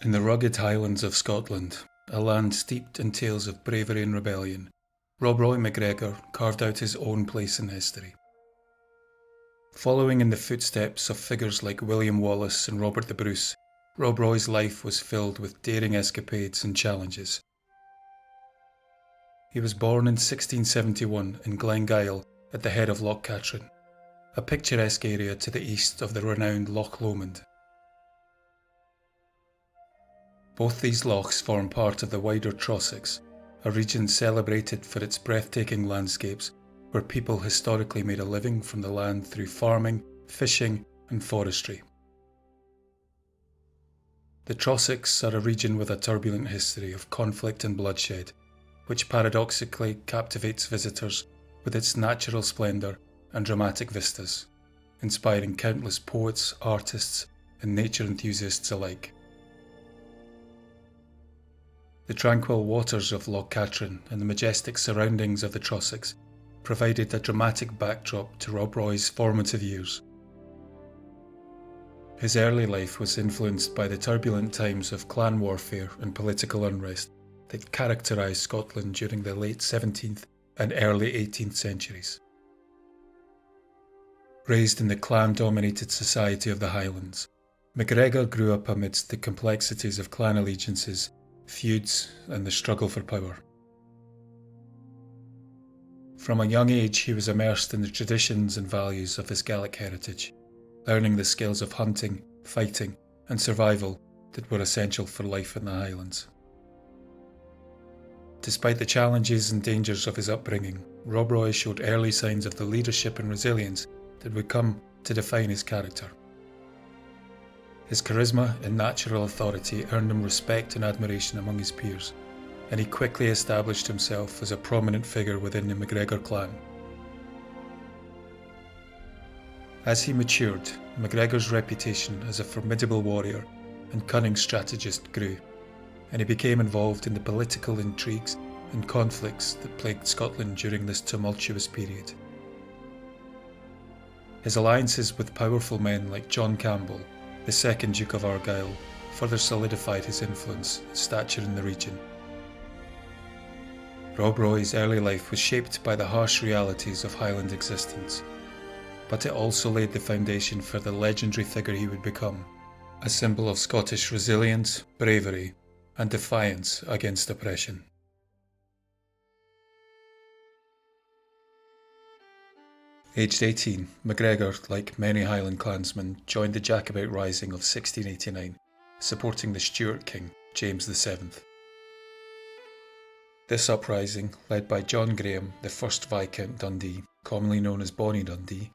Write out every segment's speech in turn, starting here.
In the rugged highlands of Scotland, a land steeped in tales of bravery and rebellion, Rob Roy McGregor carved out his own place in history. Following in the footsteps of figures like William Wallace and Robert the Bruce, Rob Roy's life was filled with daring escapades and challenges. He was born in 1671 in Glen Shira at the head of Loch Fyne, a picturesque area to the east of the renowned Loch Lomond. Both these lochs form part of the wider Trossachs, a region celebrated for its breathtaking landscapes where people historically made a living from the land through farming, fishing and forestry. The Trossachs are a region with a turbulent history of conflict and bloodshed, which paradoxically captivates visitors with its natural splendour and dramatic vistas, inspiring countless poets, artists and nature enthusiasts alike. The tranquil waters of Loch Fyne and the majestic surroundings of the Trossachs provided a dramatic backdrop to Rob Roy's formative years. His early life was influenced by the turbulent times of clan warfare and political unrest that characterised Scotland during the late 17th and early 18th centuries. Raised in the clan-dominated society of the Highlands, McGregor grew up amidst the complexities of clan allegiances, feuds and the struggle for power. From a young age he was immersed in the traditions and values of his Gaelic heritage, learning the skills of hunting, fighting and survival that were essential for life in the Highlands. Despite the challenges and dangers of his upbringing, Rob Roy showed early signs of the leadership and resilience that would come to define his character. His charisma and natural authority earned him respect and admiration among his peers, and he quickly established himself as a prominent figure within the McGregor clan. As he matured, McGregor's reputation as a formidable warrior and cunning strategist grew, and he became involved in the political intrigues and conflicts that plagued Scotland during this tumultuous period. His alliances with powerful men like John Campbell, the second Duke of Argyll, further solidified his influence and stature in the region. Rob Roy's early life was shaped by the harsh realities of Highland existence, but it also laid the foundation for the legendary figure he would become, a symbol of Scottish resilience, bravery, and defiance against oppression. Aged 18, McGregor, like many Highland clansmen, joined the Jacobite Rising of 1689, supporting the Stuart King, James VII. This uprising, led by John Graham, the 1st Viscount Dundee, commonly known as Bonnie Dundee,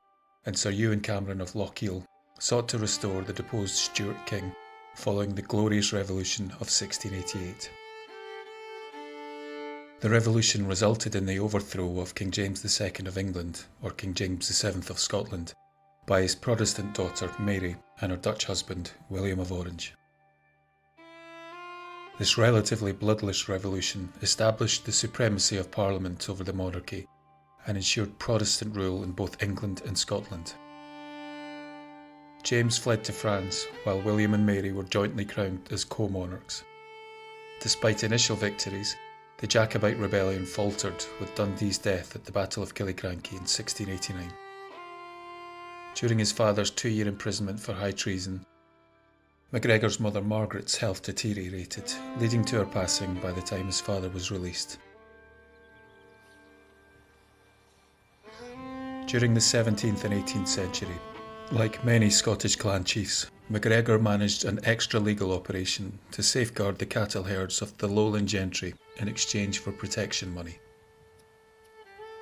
and Sir Ewan Cameron of Lochiel, sought to restore the deposed Stuart King following the Glorious Revolution of 1688. The revolution resulted in the overthrow of King James II of England, or King James VII of Scotland, by his Protestant daughter Mary and her Dutch husband William of Orange. This relatively bloodless revolution established the supremacy of Parliament over the monarchy and ensured Protestant rule in both England and Scotland. James fled to France while William and Mary were jointly crowned as co-monarchs. Despite initial victories, the Jacobite rebellion faltered with Dundee's death at the Battle of Killiecrankie in 1689. During his father's 2-year imprisonment for high treason, McGregor's mother Margaret's health deteriorated, leading to her passing by the time his father was released. During the 17th and 18th century, like many Scottish clan chiefs, McGregor managed an extra-legal operation to safeguard the cattle herds of the lowland gentry in exchange for protection money.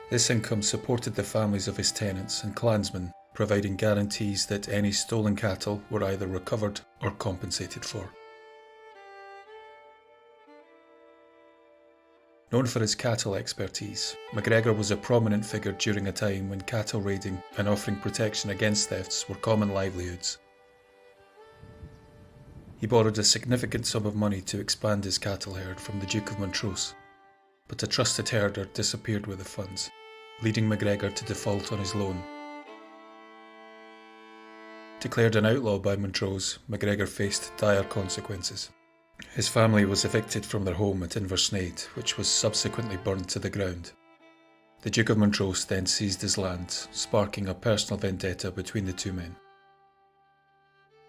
This income supported the families of his tenants and clansmen, providing guarantees that any stolen cattle were either recovered or compensated for. Known for his cattle expertise, McGregor was a prominent figure during a time when cattle raiding and offering protection against thefts were common livelihoods. He borrowed a significant sum of money to expand his cattle herd from the Duke of Montrose, but a trusted herder disappeared with the funds, leading McGregor to default on his loan. Declared an outlaw by Montrose, McGregor faced dire consequences. his family was evicted from their home at Inver, which was subsequently burned to the ground. The Duke of Montrose then seized his land, sparking a personal vendetta between the two men.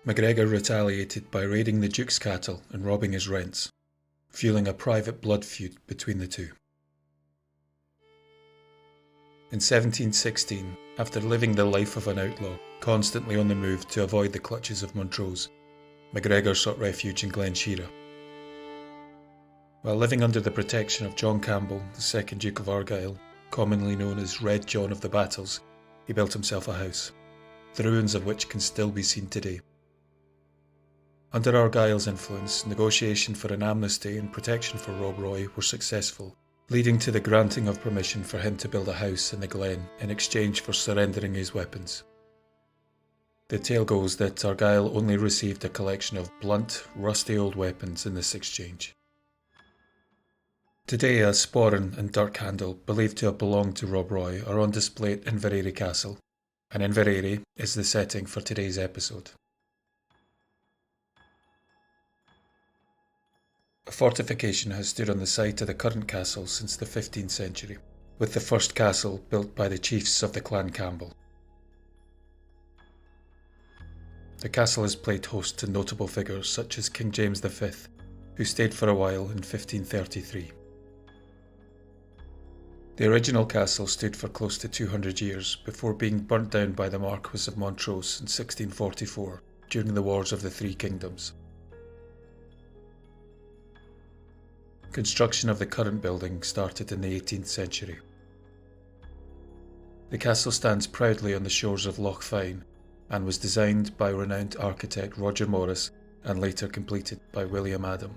McGregor retaliated by raiding the Duke's cattle and robbing his rents, fueling a private blood feud between the two. In 1716, after living the life of an outlaw, constantly on the move to avoid the clutches of Montrose, McGregor sought refuge in Glen Shira. While living under the protection of John Campbell, the second Duke of Argyll, commonly known as Red John of the Battles, he built himself a house, the ruins of which can still be seen today. Under Argyll's influence, negotiation for an amnesty and protection for Rob Roy were successful, leading to the granting of permission for him to build a house in the glen in exchange for surrendering his weapons. The tale goes that Argyll only received a collection of blunt, rusty old weapons in this exchange. Today, a sporran and dirk handle believed to have belonged to Rob Roy are on display at Inveraray Castle, and Inveraray is the setting for today's episode. A fortification has stood on the site of the current castle since the 15th century, with the first castle built by the chiefs of the clan Campbell. The castle has played host to notable figures such as King James V, who stayed for a while in 1533. The original castle stood for close to 200 years before being burnt down by the Marquess of Montrose in 1644 during the Wars of the Three Kingdoms. Construction of the current building started in the 18th century. The castle stands proudly on the shores of Loch Fyne and was designed by renowned architect Roger Morris and later completed by William Adam.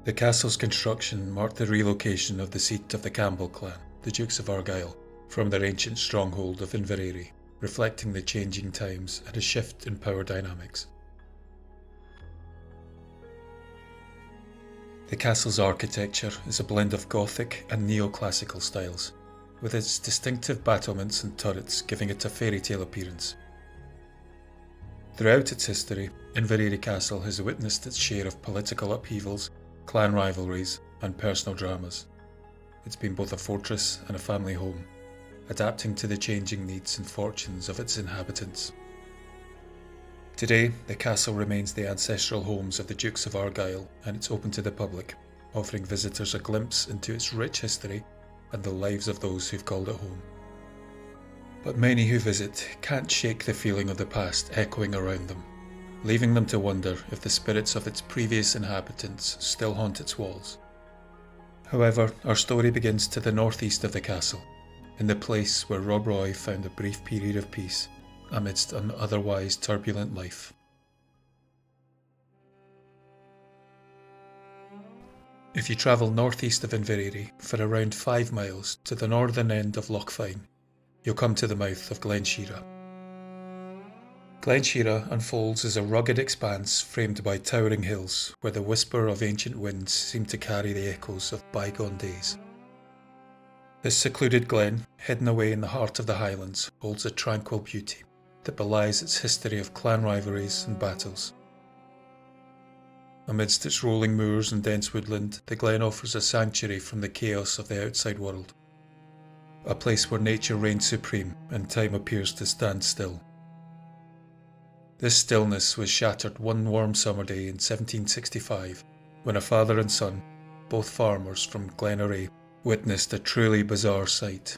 The castle's construction marked the relocation of the seat of the Campbell clan, the Dukes of Argyll, from their ancient stronghold of Inveraray, reflecting the changing times and a shift in power dynamics. The castle's architecture is a blend of Gothic and neoclassical styles, with its distinctive battlements and turrets giving it a fairy tale appearance. Throughout its history, Inveraray Castle has witnessed its share of political upheavals, clan rivalries, and personal dramas. It's been both a fortress and a family home, adapting to the changing needs and fortunes of its inhabitants. Today, the castle remains the ancestral homes of the Dukes of Argyll, and it's open to the public, offering visitors a glimpse into its rich history and the lives of those who've called it home. But many who visit can't shake the feeling of the past echoing around them, leaving them to wonder if the spirits of its previous inhabitants still haunt its walls. However, our story begins to the northeast of the castle, in the place where Rob Roy found a brief period of peace amidst an otherwise turbulent life. If you travel northeast of Inveraray for around 5 miles to the northern end of Loch Fyne, you'll come to the mouth of Glen Shira. Glen Shira unfolds as a rugged expanse framed by towering hills where the whisper of ancient winds seem to carry the echoes of bygone days. This secluded glen, hidden away in the heart of the Highlands, holds a tranquil beauty that belies its history of clan rivalries and battles. Amidst its rolling moors and dense woodland, the glen offers a sanctuary from the chaos of the outside world, a place where nature reigns supreme and time appears to stand still. This stillness was shattered one warm summer day in 1765 when a father and son, both farmers from Glen, witnessed a truly bizarre sight.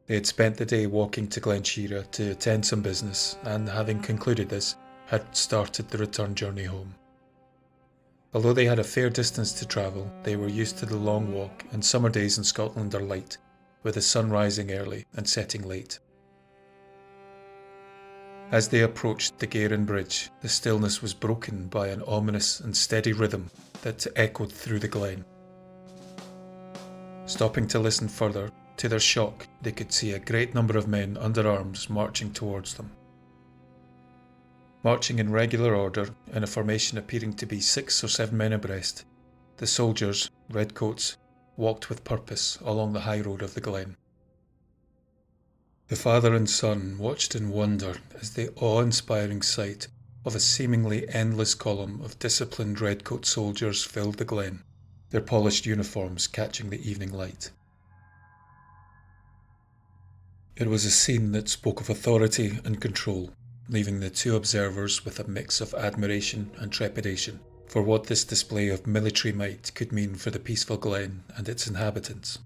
They had spent the day walking to Glen Shira to attend some business and, having concluded this, had started the return journey home. Although they had a fair distance to travel, they were used to the long walk, and summer days in Scotland are light, with the sun rising early and setting late. As they approached the Galleon Bridge, the stillness was broken by an ominous and steady rhythm that echoed through the glen. Stopping to listen further, to their shock, they could see a great number of men under arms marching towards them. Marching in regular order, in a formation appearing to be 6 or 7 men abreast, the soldiers, redcoats, walked with purpose along the high road of the glen. The father and son watched in wonder as the awe-inspiring sight of a seemingly endless column of disciplined redcoat soldiers filled the glen, their polished uniforms catching the evening light. It was a scene that spoke of authority and control, leaving the two observers with a mix of admiration and trepidation for what this display of military might could mean for the peaceful glen and its inhabitants.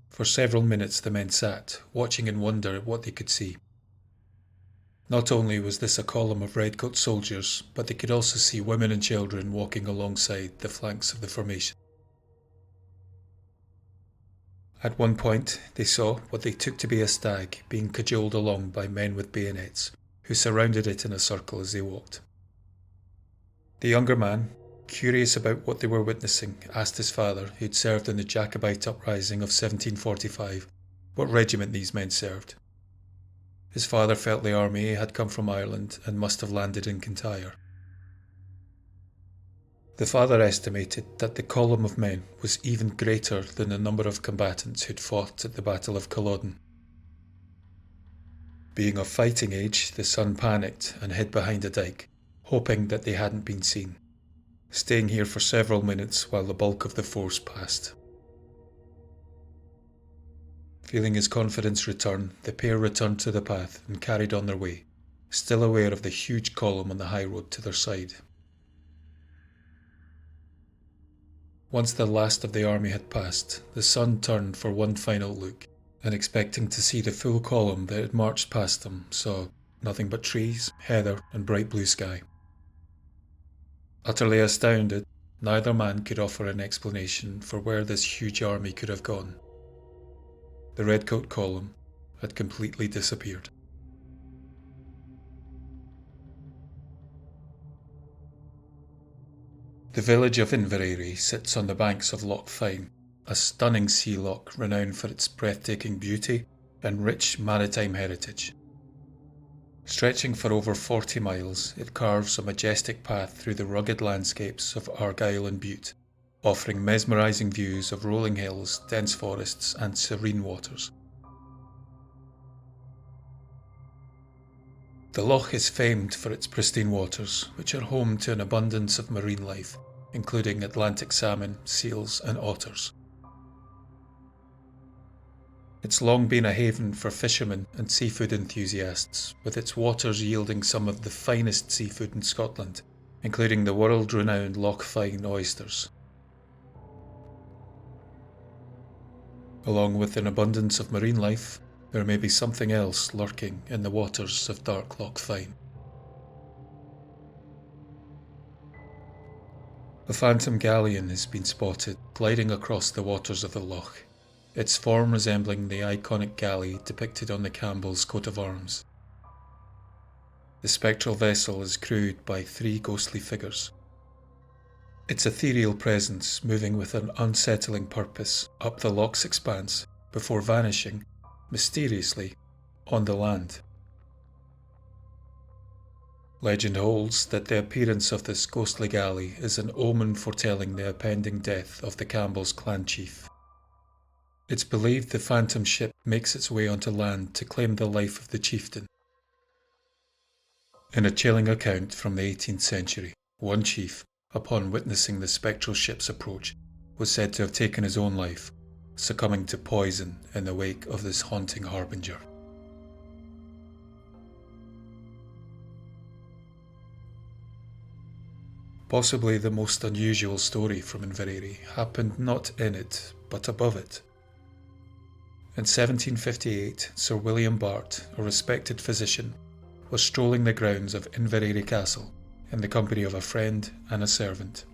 For several minutes the men sat, watching in wonder at what they could see. Not only was this a column of redcoat soldiers, but they could also see women and children walking alongside the flanks of the formation. At one point, they saw what they took to be a stag being cajoled along by men with bayonets, who surrounded it in a circle as they walked. The younger man, curious about what they were witnessing, asked his father, who'd served in the Jacobite uprising of 1745, what regiment these men served. His father felt the army had come from Ireland and must have landed in Kintyre. The father estimated that the column of men was even greater than the number of combatants who'd fought at the Battle of Culloden. Being of fighting age, the son panicked and hid behind a dike, hoping that they hadn't been seen, staying here for several minutes while the bulk of the force passed. Feeling his confidence return, the pair returned to the path and carried on their way, still aware of the huge column on the high road to their side. Once the last of the army had passed, the son turned for one final look, and expecting to see the full column that had marched past them, saw nothing but trees, heather, and bright blue sky. Utterly astounded, neither man could offer an explanation for where this huge army could have gone. The redcoat column had completely disappeared. The village of Inveraray sits on the banks of Loch Fyne, a stunning sea loch renowned for its breathtaking beauty and rich maritime heritage. Stretching for over 40 miles, it carves a majestic path through the rugged landscapes of Argyll and Bute, offering mesmerising views of rolling hills, dense forests and serene waters. The loch is famed for its pristine waters, which are home to an abundance of marine life, including Atlantic salmon, seals and otters. It's long been a haven for fishermen and seafood enthusiasts, with its waters yielding some of the finest seafood in Scotland, including the world-renowned Loch Fyne oysters. Along with an abundance of marine life, there may be something else lurking in the waters of dark Loch Fyne. A phantom galleon has been spotted gliding across the waters of the loch, its form resembling the iconic galley depicted on the Campbell's coat of arms. The spectral vessel is crewed by 3 ghostly figures, its ethereal presence moving with an unsettling purpose up the loch's expanse before vanishing, mysteriously, on the land. Legend holds that the appearance of this ghostly galley is an omen foretelling the impending death of the Campbell's clan chief. It's believed the phantom ship makes its way onto land to claim the life of the chieftain. In a chilling account from the 18th century, one chief, upon witnessing the spectral ship's approach, was said to have taken his own life, succumbing to poison in the wake of this haunting harbinger. Possibly the most unusual story from Inveraray happened not in it, but above it. In 1758, Sir William Bart, a respected physician, was strolling the grounds of Inveraray Castle in the company of a friend and a servant.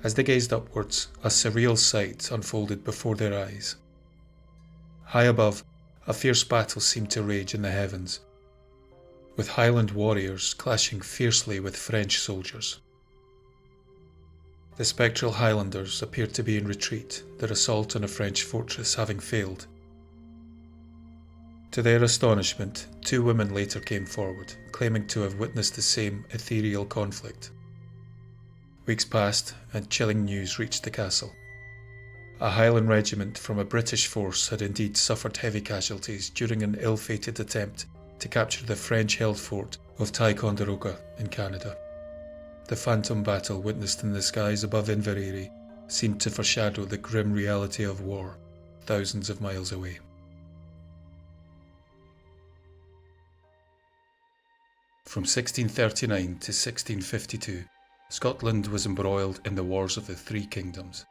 As they gazed upwards, a surreal sight unfolded before their eyes. High above, a fierce battle seemed to rage in the heavens, with Highland warriors clashing fiercely with French soldiers. The spectral Highlanders appeared to be in retreat, their assault on a French fortress having failed. To their astonishment, 2 women later came forward, claiming to have witnessed the same ethereal conflict. Weeks passed, and chilling news reached the castle. A Highland regiment from a British force had indeed suffered heavy casualties during an ill-fated attempt to capture the French-held fort of Ticonderoga in Canada. The phantom battle witnessed in the skies above Inveraray seemed to foreshadow the grim reality of war, thousands of miles away. From 1639 to 1652, Scotland was embroiled in the Wars of the Three Kingdoms,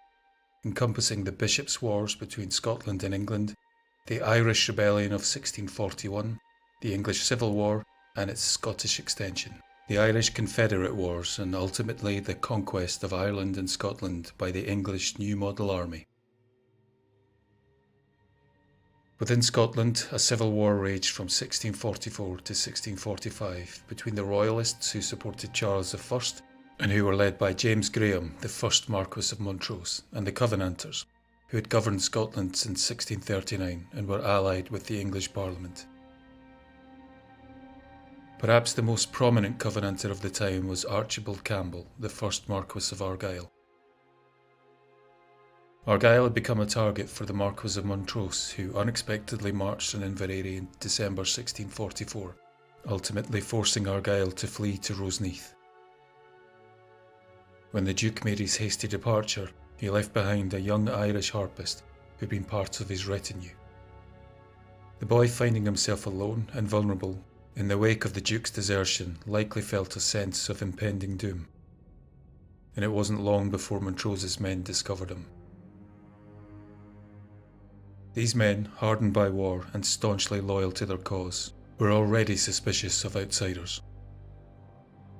encompassing the Bishops' Wars between Scotland and England, the Irish Rebellion of 1641, the English Civil War, and its Scottish extension, the Irish Confederate Wars, and ultimately the conquest of Ireland and Scotland by the English New Model Army. Within Scotland, a civil war raged from 1644 to 1645 between the Royalists who supported Charles I and who were led by James Graham, the first Marquess of Montrose, and the Covenanters, who had governed Scotland since 1639 and were allied with the English Parliament. Perhaps the most prominent Covenanter of the time was Archibald Campbell, the first Marquess of Argyll. Argyll had become a target for the Marquess of Montrose, who unexpectedly marched on Inveraray in December 1644, ultimately forcing Argyll to flee to Roseneath. When the Duke made his hasty departure, he left behind a young Irish harpist who had been part of his retinue. The boy, finding himself alone and vulnerable in the wake of the Duke's desertion, likely felt a sense of impending doom, and it wasn't long before Montrose's men discovered him. These men, hardened by war and staunchly loyal to their cause, were already suspicious of outsiders.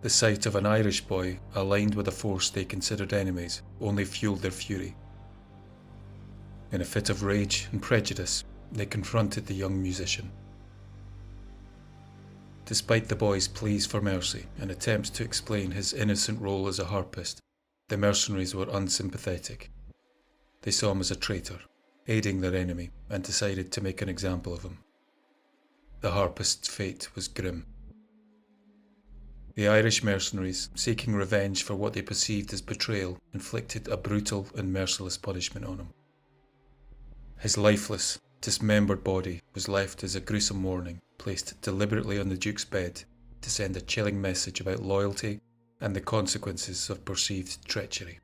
The sight of an Irish boy aligned with a force they considered enemies only fueled their fury. In a fit of rage and prejudice, they confronted the young musician. Despite the boy's pleas for mercy and attempts to explain his innocent role as a harpist, the mercenaries were unsympathetic. They saw him as a traitor, aiding their enemy, and decided to make an example of him. The harpist's fate was grim. The Irish mercenaries, seeking revenge for what they perceived as betrayal, inflicted a brutal and merciless punishment on him. His lifeless, dismembered body was left as a gruesome warning, placed deliberately on the Duke's bed to send a chilling message about loyalty and the consequences of perceived treachery.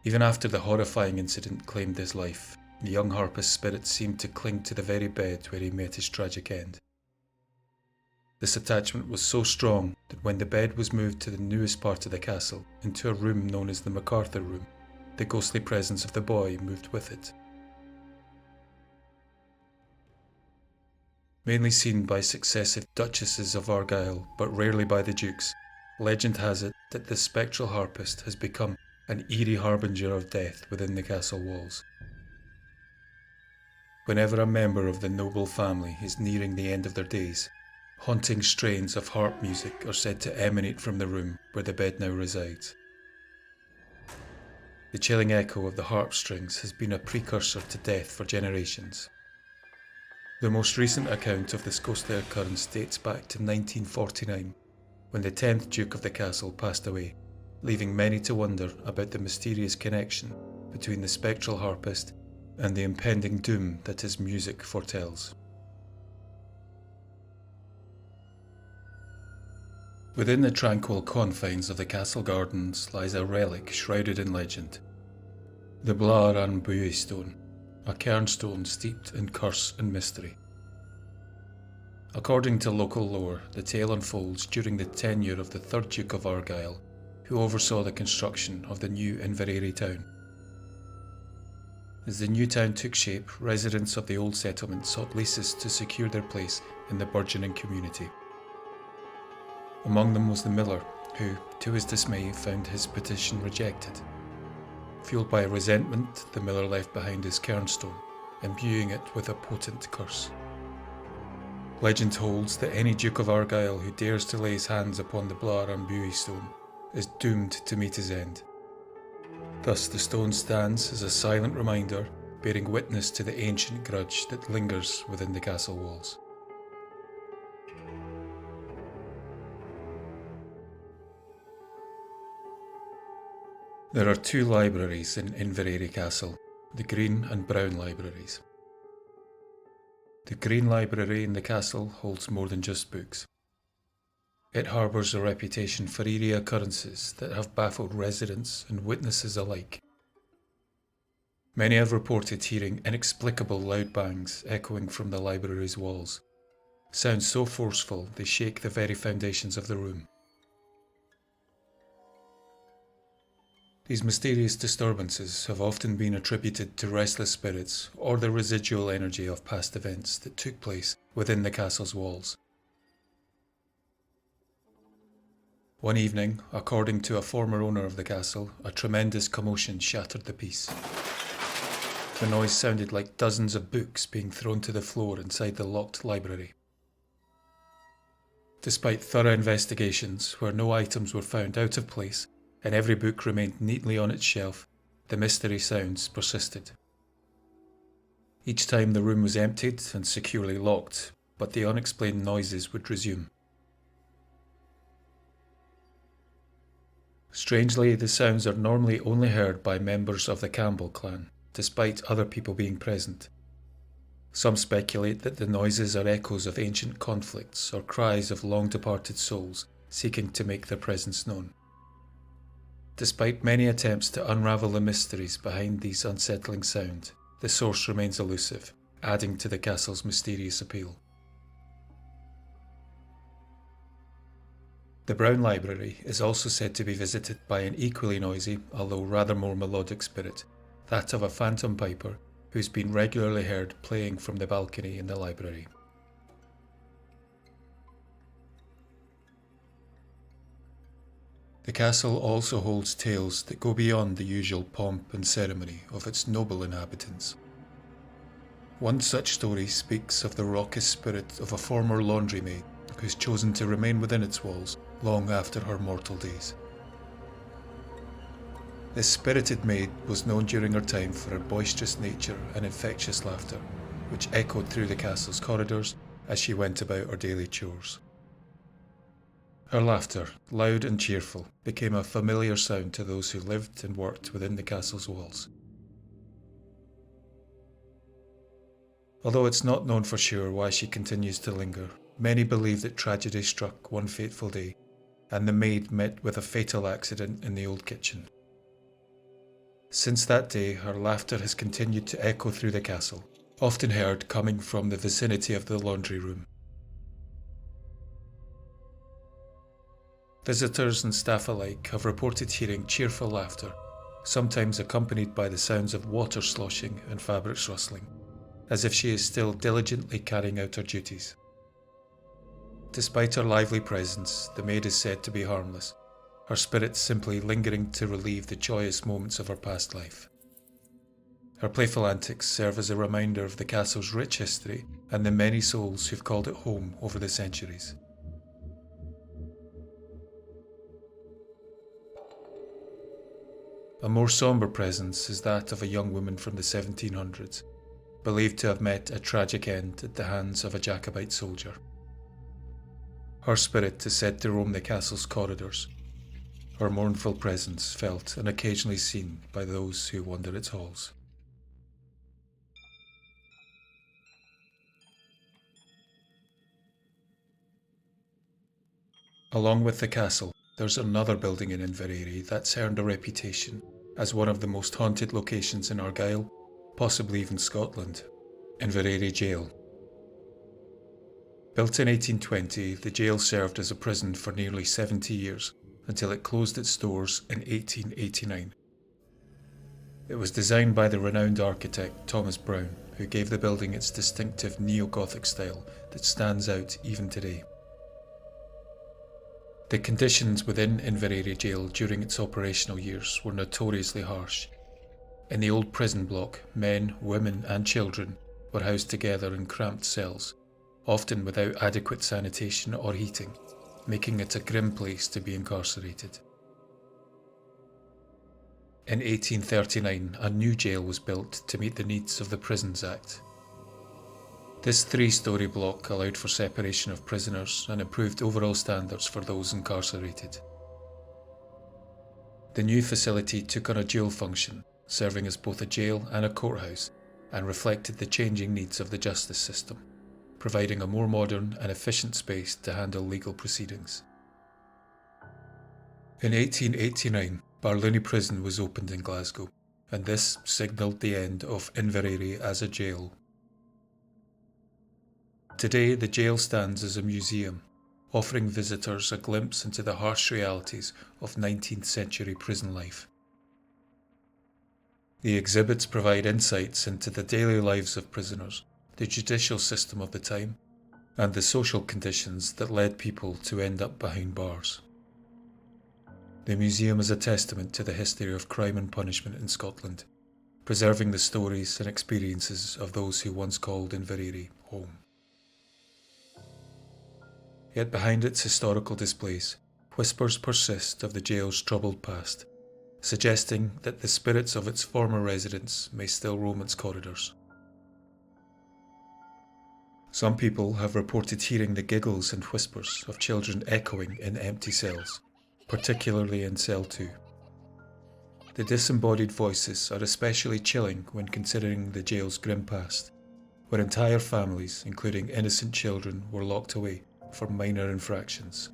Even after the horrifying incident claimed his life, the young harpist's spirit seemed to cling to the very bed where he met his tragic end. This attachment was so strong that when the bed was moved to the newest part of the castle, into a room known as the MacArthur Room, the ghostly presence of the boy moved with it. Mainly seen by successive Duchesses of Argyll, but rarely by the Dukes, legend has it that the spectral harpist has become an eerie harbinger of death within the castle walls. Whenever a member of the noble family is nearing the end of their days, haunting strains of harp music are said to emanate from the room where the bed now resides. The chilling echo of the harp strings has been a precursor to death for generations. The most recent account of this ghostly occurrence dates back to 1949, when the 10th Duke of the castle passed away, leaving many to wonder about the mysterious connection between the spectral harpist and the impending doom that his music foretells. Within the tranquil confines of the castle gardens lies a relic shrouded in legend. The Blar an Buaidh stone, a cairnstone steeped in curse and mystery. According to local lore, the tale unfolds during the tenure of the 3rd Duke of Argyll, who oversaw the construction of the new Inveraray town. As the new town took shape, residents of the old settlement sought leases to secure their place in the burgeoning community. Among them was the miller, who, to his dismay, found his petition rejected. Fueled by resentment, the miller left behind his cairnstone, imbuing it with a potent curse. Legend holds that any Duke of Argyll who dares to lay his hands upon the Blar an Buaidh stone is doomed to meet his end. Thus the stone stands as a silent reminder, bearing witness to the ancient grudge that lingers within the castle walls. There are two libraries in Inveraray Castle, the Green and Brown libraries. The Green Library in the castle holds more than just books. It harbours a reputation for eerie occurrences that have baffled residents and witnesses alike. Many have reported hearing inexplicable loud bangs echoing from the library's walls, sounds so forceful they shake the very foundations of the room. These mysterious disturbances have often been attributed to restless spirits or the residual energy of past events that took place within the castle's walls. One evening, according to a former owner of the castle, a tremendous commotion shattered the peace. The noise sounded like dozens of books being thrown to the floor inside the locked library. Despite thorough investigations where no items were found out of place, and every book remained neatly on its shelf, the mystery sounds persisted. Each time the room was emptied and securely locked, but the unexplained noises would resume. Strangely, the sounds are normally only heard by members of the Campbell clan, despite other people being present. Some speculate that the noises are echoes of ancient conflicts or cries of long-departed souls seeking to make their presence known. Despite many attempts to unravel the mysteries behind these unsettling sounds, the source remains elusive, adding to the castle's mysterious appeal. The Brown Library is also said to be visited by an equally noisy, although rather more melodic spirit, that of a phantom piper who's been regularly heard playing from the balcony in the library. The castle also holds tales that go beyond the usual pomp and ceremony of its noble inhabitants. One such story speaks of the raucous spirit of a former laundry maid who's chosen to remain within its walls long after her mortal days. This spirited maid was known during her time for her boisterous nature and infectious laughter, which echoed through the castle's corridors as she went about her daily chores. Her laughter, loud and cheerful, became a familiar sound to those who lived and worked within the castle's walls. Although it's not known for sure why she continues to linger, many believe that tragedy struck one fateful day, and the maid met with a fatal accident in the old kitchen. Since that day, her laughter has continued to echo through the castle, often heard coming from the vicinity of the laundry room. Visitors and staff alike have reported hearing cheerful laughter, sometimes accompanied by the sounds of water sloshing and fabrics rustling, as if she is still diligently carrying out her duties. Despite her lively presence, the maid is said to be harmless, her spirit simply lingering to relieve the joyous moments of her past life. Her playful antics serve as a reminder of the castle's rich history and the many souls who've called it home over the centuries. A more sombre presence is that of a young woman from the 1700s, believed to have met a tragic end at the hands of a Jacobite soldier. Her spirit is said to roam the castle's corridors, her mournful presence felt and occasionally seen by those who wander its halls. Along with the castle, there's another building in Inveraray that's earned a reputation as one of the most haunted locations in Argyll, possibly even Scotland: Inveraray Jail. Built in 1820, the jail served as a prison for nearly 70 years, until it closed its doors in 1889. It was designed by the renowned architect Thomas Brown, who gave the building its distinctive neo-Gothic style that stands out even today. The conditions within Inveraray Jail during its operational years were notoriously harsh. In the old prison block, men, women and children were housed together in cramped cells, often without adequate sanitation or heating, making it a grim place to be incarcerated. In 1839, a new jail was built to meet the needs of the Prisons Act. This three-storey block allowed for separation of prisoners and improved overall standards for those incarcerated. The new facility took on a dual function, serving as both a jail and a courthouse, and reflected the changing needs of the justice system, providing a more modern and efficient space to handle legal proceedings. In 1889, Barluni Prison was opened in Glasgow, and this signalled the end of Inveraray as a jail. Today, the jail stands as a museum, offering visitors a glimpse into the harsh realities of 19th century prison life. The exhibits provide insights into the daily lives of prisoners, the judicial system of the time, and the social conditions that led people to end up behind bars. The museum is a testament to the history of crime and punishment in Scotland, preserving the stories and experiences of those who once called Inveraray home. Yet behind its historical displays, whispers persist of the jail's troubled past, suggesting that the spirits of its former residents may still roam its corridors. Some people have reported hearing the giggles and whispers of children echoing in empty cells, particularly in Cell 2. The disembodied voices are especially chilling when considering the jail's grim past, where entire families, including innocent children, were locked away for minor infractions.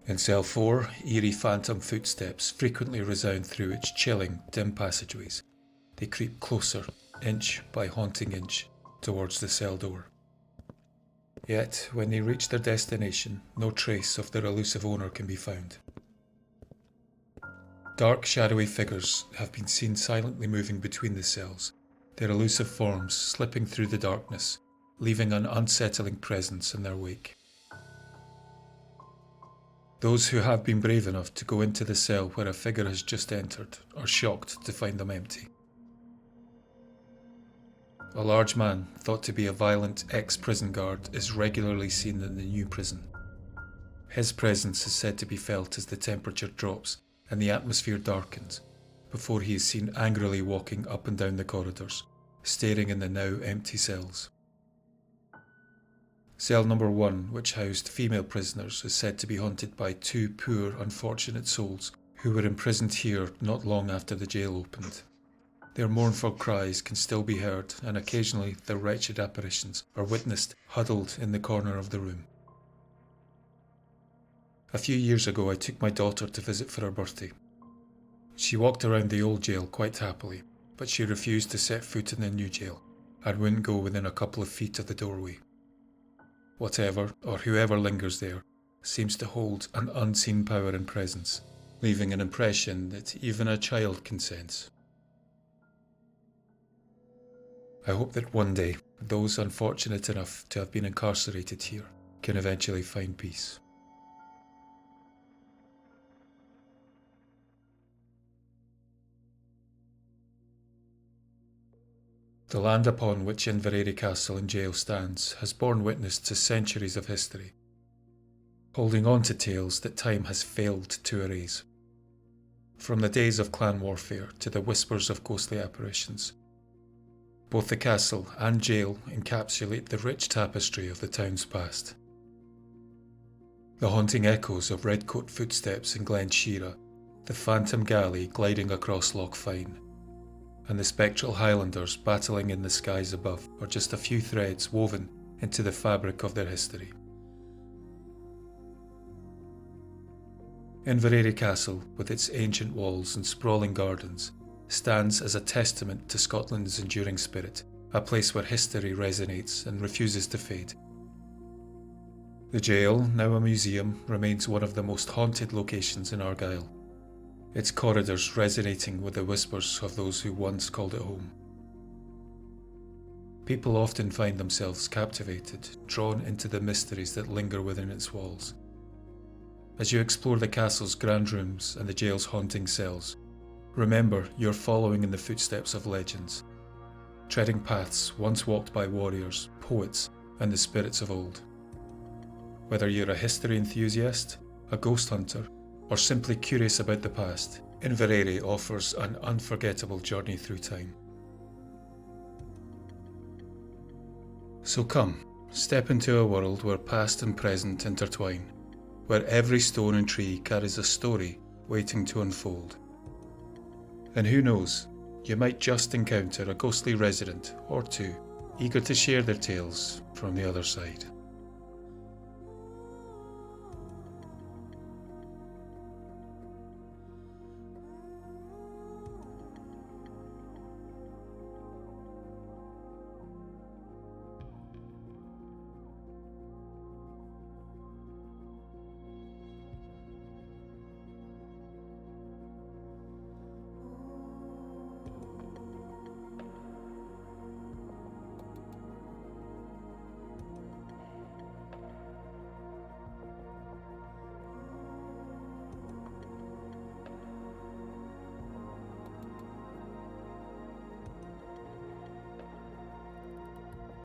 In Cell 4, eerie phantom footsteps frequently resound through its chilling, dim passageways. They creep closer, inch by haunting inch, towards the cell door. Yet, when they reach their destination, no trace of their elusive owner can be found. Dark, shadowy figures have been seen silently moving between the cells, their elusive forms slipping through the darkness, leaving an unsettling presence in their wake. Those who have been brave enough to go into the cell where a figure has just entered are shocked to find them empty. A large man, thought to be a violent ex-prison guard, is regularly seen in the new prison. His presence is said to be felt as the temperature drops and the atmosphere darkens, before he is seen angrily walking up and down the corridors, staring in the now empty cells. Cell number 1, which housed female prisoners, is said to be haunted by two poor, unfortunate souls who were imprisoned here not long after the jail opened. Their mournful cries can still be heard, and occasionally their wretched apparitions are witnessed huddled in the corner of the room. A few years ago I took my daughter to visit for her birthday. She walked around the old jail quite happily, but she refused to set foot in the new jail, and wouldn't go within a couple of feet of the doorway. Whatever, or whoever lingers there, seems to hold an unseen power and presence, leaving an impression that even a child can sense. I hope that one day, those unfortunate enough to have been incarcerated here can eventually find peace. The land upon which Inveraray Castle and Jail stands has borne witness to centuries of history, holding on to tales that time has failed to erase. From the days of clan warfare to the whispers of ghostly apparitions, both the castle and jail encapsulate the rich tapestry of the town's past. The haunting echoes of redcoat footsteps in Glen Shira, the Phantom Galley gliding across Loch Fyne, and the spectral Highlanders battling in the skies above are just a few threads woven into the fabric of their history. Inveraray Castle, with its ancient walls and sprawling gardens, stands as a testament to Scotland's enduring spirit, a place where history resonates and refuses to fade. The jail, now a museum, remains one of the most haunted locations in Argyll, its corridors resonating with the whispers of those who once called it home. People often find themselves captivated, drawn into the mysteries that linger within its walls. As you explore the castle's grand rooms and the jail's haunting cells, remember you're following in the footsteps of legends, treading paths once walked by warriors, poets, and the spirits of old. Whether you're a history enthusiast, a ghost hunter, or simply curious about the past, Inveraray offers an unforgettable journey through time. So come, step into a world where past and present intertwine, where every stone and tree carries a story waiting to unfold. And who knows, you might just encounter a ghostly resident or two, eager to share their tales from the other side.